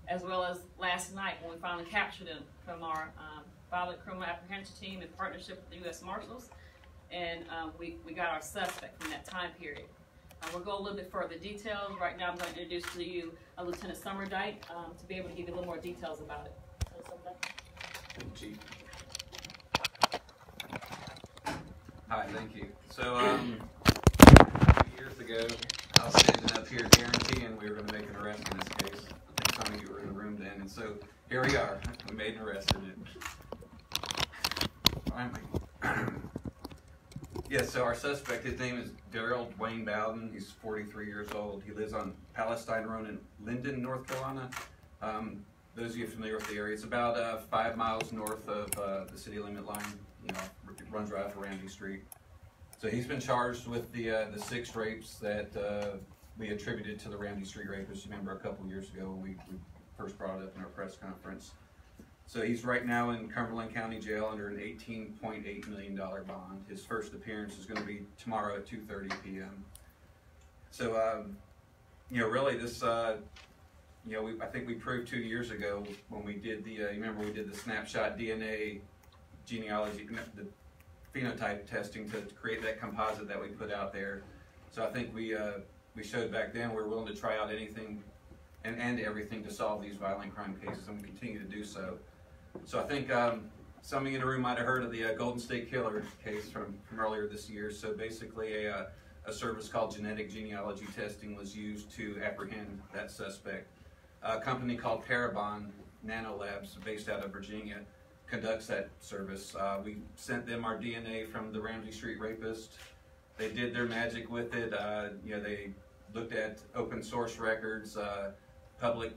as well as last night when we finally captured him from our violent criminal apprehension team in partnership with the U.S. Marshals, and we got our suspect from that time period. We'll go a little bit further details. Right now I'm going to introduce to you Lieutenant Summerdike to be able to give you a little more details about it. Thank you, Chief. Hi, thank you. So, 2 years ago, I was standing up here guaranteeing we were going to make an arrest in this case. I think some of you were in the room then, and so here we are. We made an arrest in it. Finally. Yes, so our suspect, his name is Darrell Dwayne Bowden. He's 43 years old. He lives on Palestine Road in Linden, North Carolina. Those of you familiar with the area, it's about 5 miles north of the city limit line. You know, it runs right off of Ramsey Street. So he's been charged with the 6 rapes that we attributed to the Ramsey Street rapists. You remember a couple years ago when we first brought it up in our press conference. So he's right now in Cumberland County Jail under an $18.8 million bond. His first appearance is going to be tomorrow at 2:30 p.m. So, you know, really this, you know, I think we proved 2 years ago when we did the, you remember we did the snapshot DNA genealogy, the phenotype testing to create that composite that we put out there. So I think we showed back then we're willing to try out anything and everything to solve these violent crime cases, and we continue to do so. So I think some of you in the room might have heard of the Golden State Killer case from earlier this year. So basically a service called genetic genealogy testing was used to apprehend that suspect. A company called Parabon Nanolabs, based out of Virginia, conducts that service. We sent them our DNA from the Ramsey Street rapist. They did their magic with it. You know, they looked at open source records, public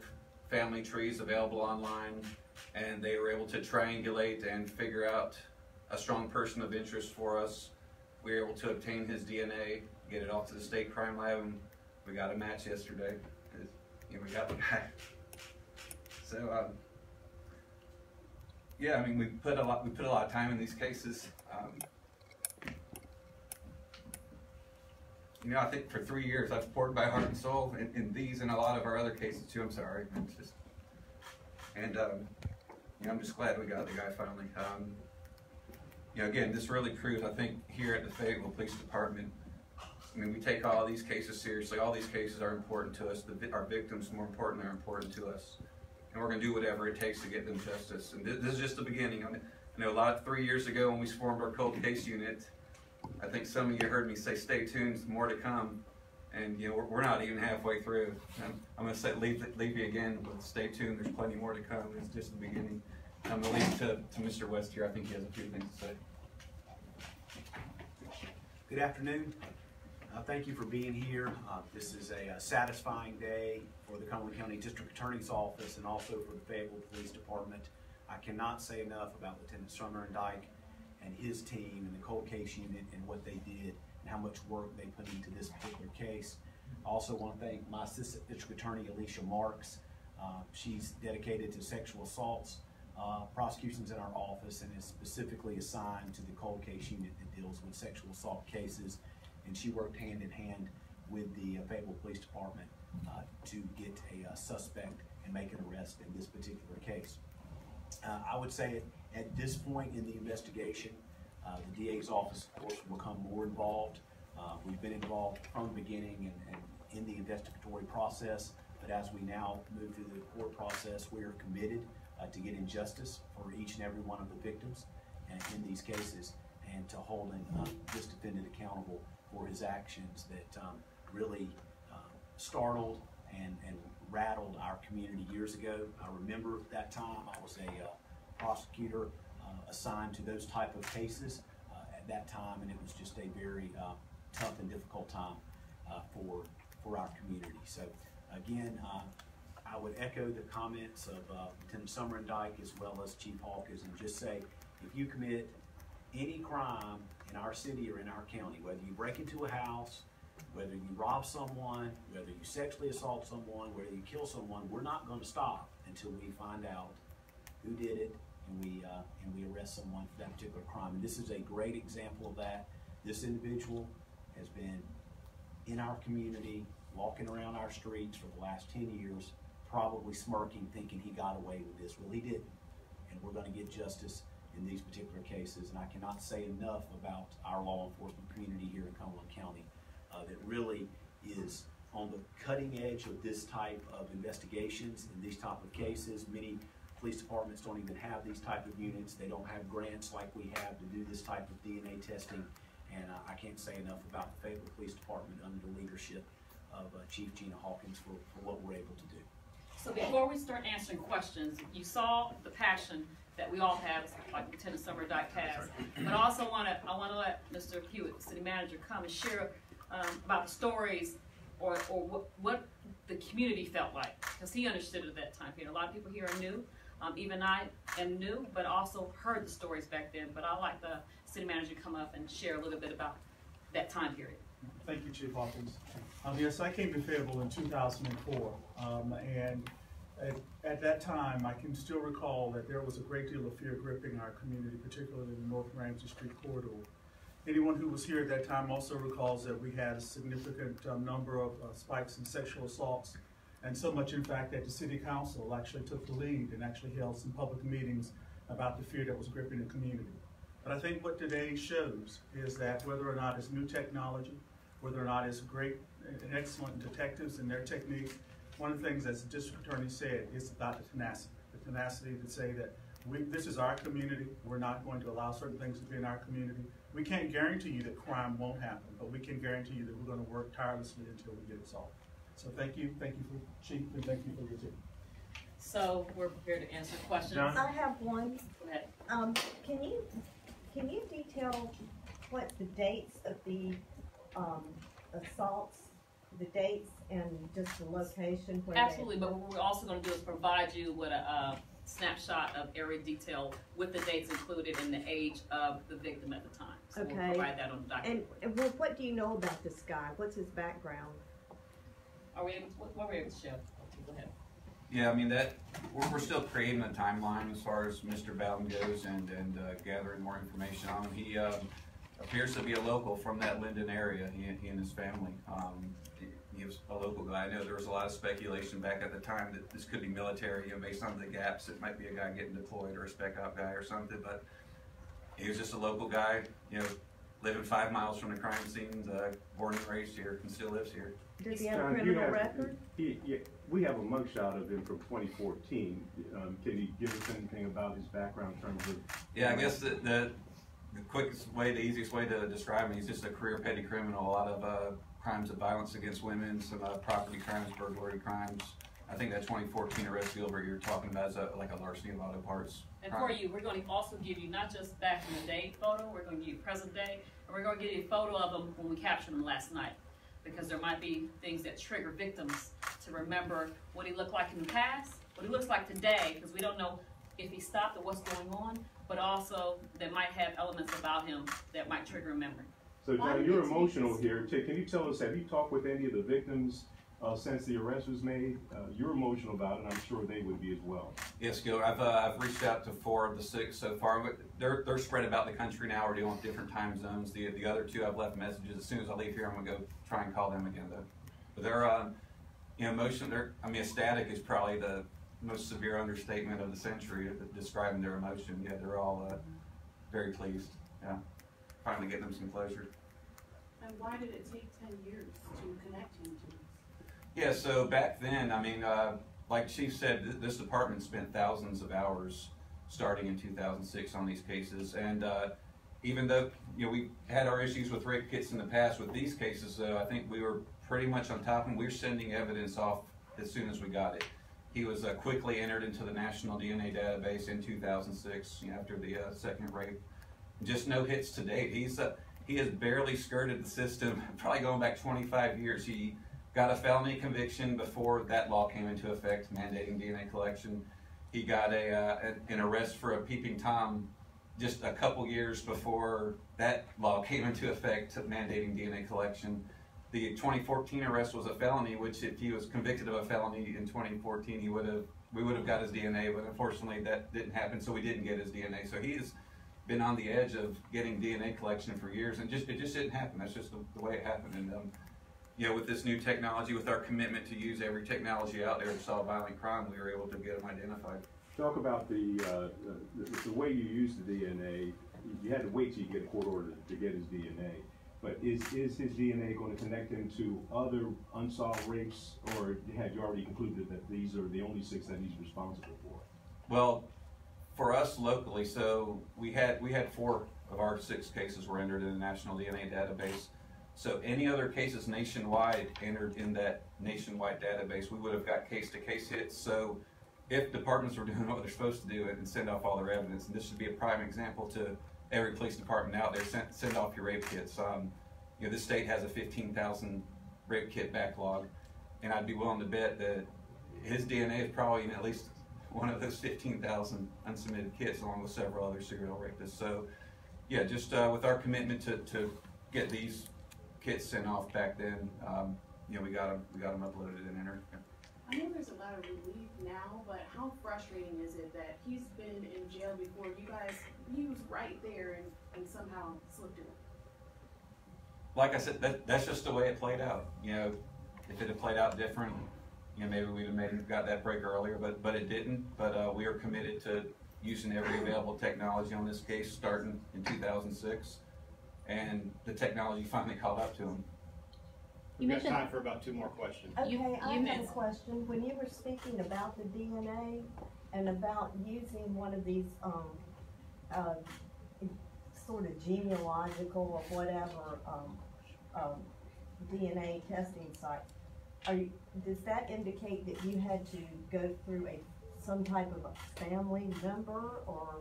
family trees available online, and they were able to triangulate and figure out a strong person of interest for us. We were able to obtain his DNA, get it off to the state crime lab, and we got a match yesterday. You know, we got the guy. So yeah, I mean, we put a lot of time in these cases. You know, I think for 3 years I've poured my heart and soul in these and a lot of our other cases too. I'm sorry, it's just, and you know, I'm just glad we got the guy finally. You know, again, this really proves, I think, here at the Fayetteville Police Department, I mean, we take all these cases seriously. All these cases are important to us. Our victims, more important, they're important to us. And we're going to do whatever it takes to get them justice. And this is just the beginning. I mean, I know 3 years ago when we formed our cold case unit, I think some of you heard me say, stay tuned, more to come. And you know, we're not even halfway through. I'm going to say, leave you again, but stay tuned. There's plenty more to come. It's just the beginning. I'm going to leave it to Mr. West here. I think he has a few things to say. Good afternoon. Thank you for being here. This is a satisfying day for the Cumberland County District Attorney's Office and also for the Fayetteville Police Department. I cannot say enough about Lieutenant Summerdike and his team and the cold case unit and what they did and how much work they put into this particular case. I also want to thank my Assistant District Attorney, Alicia Marks. She's dedicated to sexual assaults prosecutions in our office and is specifically assigned to the cold case unit that deals with sexual assault cases. And she worked hand in hand with the Fayetteville Police Department to get a suspect and make an arrest in this particular case. I would say at this point in the investigation, the DA's office, of course, will become more involved. We've been involved from the beginning and in the investigatory process, but as we now move through the court process, we are committed to getting justice for each and every one of the victims in these cases and to holding this defendant accountable for his actions that really startled and rattled our community years ago. I remember that time. I was a prosecutor assigned to those type of cases at that time, and it was just a very tough and difficult time for our community. So again, I would echo the comments of Lieutenant Summerdike as well as Chief Hawkins and just say, if you commit any crime in our city or in our county, whether you break into a house, whether you rob someone, whether you sexually assault someone, whether you kill someone, we're not going to stop until we find out who did it and we arrest someone for that particular crime. And this is a great example of that. This individual has been in our community, walking around our streets for the last 10 years, probably smirking, thinking he got away with this. Well, he didn't, and we're going to get justice in these particular cases. And I cannot say enough about our law enforcement community here in Cumberland County that really is on the cutting edge of this type of investigations and these type of cases. Many police departments don't even have these type of units. They don't have grants like we have to do this type of DNA testing. And I can't say enough about the Fayetteville Police Department under the leadership of Chief Gina Hawkins for what we're able to do. So before we start answering questions, you saw the passion that we all have, like Lieutenant Summer Dyke has. But I also want to let Mr. Hewitt, the city manager, come and share about the stories or what the community felt like, because he understood it at that time period. A lot of people here are new. Even I am new, but also heard the stories back then. But I'd like the city manager to come up and share a little bit about that time period. Thank you, Chief Hawkins. Yes, I came to Fayetteville in 2004, and at that time, I can still recall that there was a great deal of fear gripping our community, particularly in the North Ramsey Street corridor. Anyone who was here at that time also recalls that we had a significant number of spikes in sexual assaults, and so much, in fact, that the city council actually took the lead and actually held some public meetings about the fear that was gripping the community. But I think what today shows is that whether or not it's new technology, whether or not it's great and excellent detectives and their techniques, one of the things, as the district attorney said, is about the tenacity to say that this is our community. We're not going to allow certain things to be in our community. We can't guarantee you that crime won't happen, but we can guarantee you that we're going to work tirelessly until we get it solved. So thank you for Chief, and thank you for your team. So we're prepared to answer questions. I have one. Go ahead. Can you detail what the dates of the assaults, the dates and just the location? Where Absolutely, but what we're also going to do is provide you with a snapshot of every detail with the dates included and the age of the victim at the time. So okay. We'll provide that on the document. And what do you know about this guy? What's his background? Are we able to, what were we able to show? Go ahead. Yeah, I mean, that we're still creating a timeline as far as Mr. Bowden goes and gathering more information on him. He appears to be a local from that Linden area, he and his family. He was a local guy. I know there was a lot of speculation back at the time that this could be military, based on the gaps. It might be a guy getting deployed or a spec op guy or something, but he was just a local guy, living 5 miles from the crime scenes, born and raised here, and still lives here. Does he have a criminal record? We have a mugshot of him from 2014. Can you give us anything about his background in terms of? Yeah, I guess the quickest way, the easiest way to describe him, he's just a career petty criminal. A lot of crimes of violence against women, some property crimes, burglary crimes. I think that 2014 arrest, Gilbert, you're talking about is like a larceny of auto parts. And for you, we're going to also give you not just back in the day photo, we're going to give you present day, and we're going to give you a photo of them when we captured them last night. Because there might be things that trigger victims to remember what he looked like in the past, what he looks like today, because we don't know if he stopped or what's going on, but also that might have elements about him that might trigger a memory. So, John, you're emotional here. Can you tell us, have you talked with any of the victims since the arrest was made? You're emotional about it, and I'm sure they would be as well. Yes, Gil, I've reached out to 4 of the 6 so far. But they're spread about the country now. We're dealing with different time zones. The other 2, I've left messages. As soon as I leave here, I'm gonna go try and call them again, though. But they're emotional. Ecstatic is probably the most severe understatement of the century describing their emotion. Yeah, they're all very pleased. Yeah, finally getting them some closure. And why did it take 10 years to connect him to this? Yeah, so back then, like Chief said, this department spent thousands of hours starting in 2006 on these cases, and even though we had our issues with rape kits in the past, with these cases, I think we were pretty much on top of them. We were sending evidence off as soon as we got it. He was quickly entered into the national DNA database in 2006, after the second rape. Just no hits to date. He has barely skirted the system, probably going back 25 years. He got a felony conviction before that law came into effect, mandating DNA collection. He got an arrest for a peeping Tom just a couple years before that law came into effect, mandating DNA collection. The 2014 arrest was a felony, which if he was convicted of a felony in 2014, we would have got his DNA, but unfortunately that didn't happen, so we didn't get his DNA. So he's been on the edge of getting DNA collection for years, and it just didn't happen. That's just the way it happened. And you know, with this new technology, with our commitment to use every technology out there to solve violent crime, we were able to get them identified. Talk about the way you use the DNA. You had to wait till you get a court order to get his DNA. But is his DNA going to connect him to other unsolved rapes, or had you already concluded that these are the only 6 that he's responsible for? Well, for us locally, so we had 4 of our 6 cases were entered in the National DNA Database. So any other cases nationwide entered in that nationwide database, we would have got case-to-case hits. So if departments were doing what they're supposed to do and send off all their evidence, and this should be a prime example to every police department out there, send off your rape kits. You know, this state has a 15,000 rape kit backlog, and I'd be willing to bet that his DNA is probably in at least one of those 15,000 unsubmitted kits, along with several other serial rapists. So, yeah, just with our commitment to get these kits sent off back then, you know, we got them uploaded and entered. I know there's a lot of relief now, but how frustrating is it that he's been in jail before he was right there and somehow slipped it? Like I said, that's just the way it played out. You know, if it had played out different, you know, maybe we'd have got that break earlier, but it didn't. But we are committed to using every available technology on this case, starting in 2006, and the technology finally caught up to him. We've got time for about 2 more questions. Okay, I have a question. When you were speaking about the DNA and about using one of these sort of genealogical or whatever DNA testing site, does that indicate that you had to go through some type of a family member or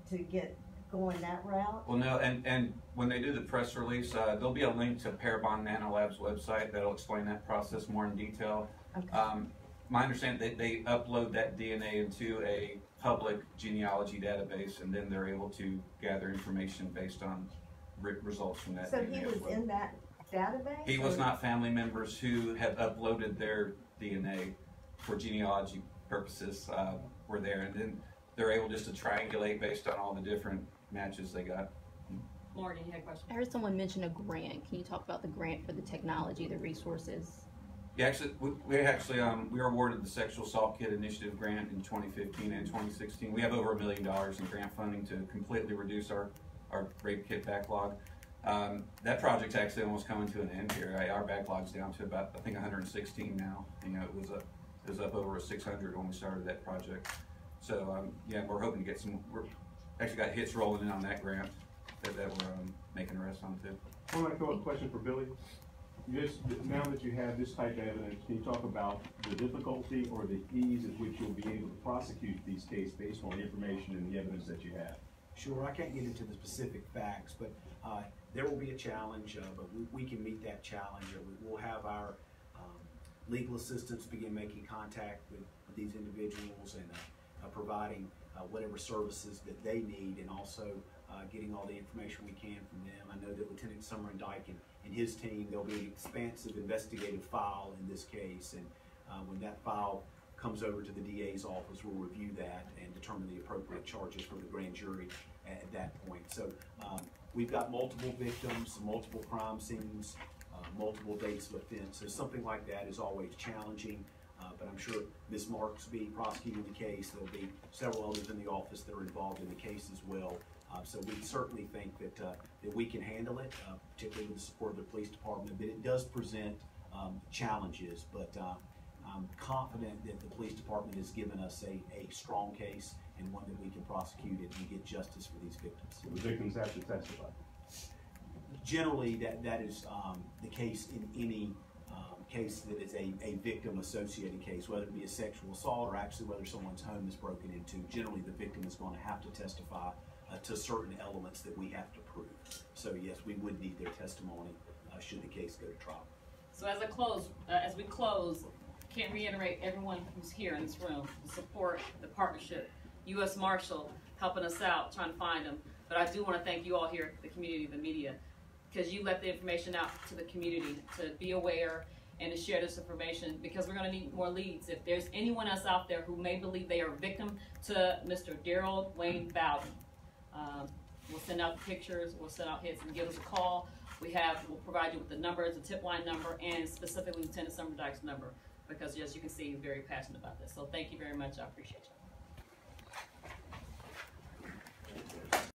to get going that route? Well, no, and when they do the press release, there'll be a link to Parabon Nanolab's website that'll explain that process more in detail. Okay. My understanding that they upload that DNA into a public genealogy database, and then they're able to gather information based on results from that. So DNA he was in that database? He was not. Family members who had uploaded their DNA for genealogy purposes were there, and then they're able just to triangulate based on all the different matches they got. Lauren, you had a question? I heard someone mention a grant. Can you talk about the grant for the technology, the resources? Yeah, actually, we were awarded the Sexual Assault Kit Initiative grant in 2015 and 2016. We have over $1 million in grant funding to completely reduce our rape kit backlog. That project's actually almost coming to an end here. Our backlog's down to about, I think, 116 now. You know, it was up over 600 when we started that project. So yeah, we're hoping to get we're actually got hits rolling in on that grant that we're making arrests on too. I want to throw a question for Billy. Now that you have this type of evidence, can you talk about the difficulty or the ease at which you'll be able to prosecute these cases based on the information and the evidence that you have? Sure, I can't get into the specific facts, but there will be a challenge, but we can meet that challenge. We'll have our legal assistants begin making contact with these individuals and providing whatever services that they need, and also getting all the information we can from them. I know that Lieutenant Summer and Dyke and his team, there'll be an expansive investigative file in this case, and when that file comes over to the DA's office, we'll review that and determine the appropriate charges for the grand jury at that point. So we've got multiple victims, multiple crime scenes, multiple dates of offense. So something like that is always challenging, but I'm sure Ms. Marks being prosecuting the case, there'll be several others in the office that are involved in the case as well. So we certainly think that we can handle it, particularly with the support of the police department, but it does present challenges, but I'm confident that the police department has given us a strong case and one that we can prosecute it and get justice for these victims. So the victims have to testify? Generally, that is the case in any case that is a victim-associated case, whether it be a sexual assault or actually whether someone's home is broken into. Generally, the victim is going to have to testify to certain elements that we have to prove. So yes, we would need their testimony should the case go to trial. So as we close, can't reiterate everyone who's here in this room, the support, the partnership, U.S. Marshal helping us out, trying to find them. But I do want to thank you all here, the community, the media, because you let the information out to the community to be aware and to share this information, because we're going to need more leads. If there's anyone else out there who may believe they are a victim to Mr. Daryl Wayne Bowden, we'll send out the pictures, we'll send out hits, and give us a call. we'll provide you with the number, the tip line number, and specifically Lieutenant Summerdyke's number, because as you can see, he's very passionate about this. So thank you very much. I appreciate you.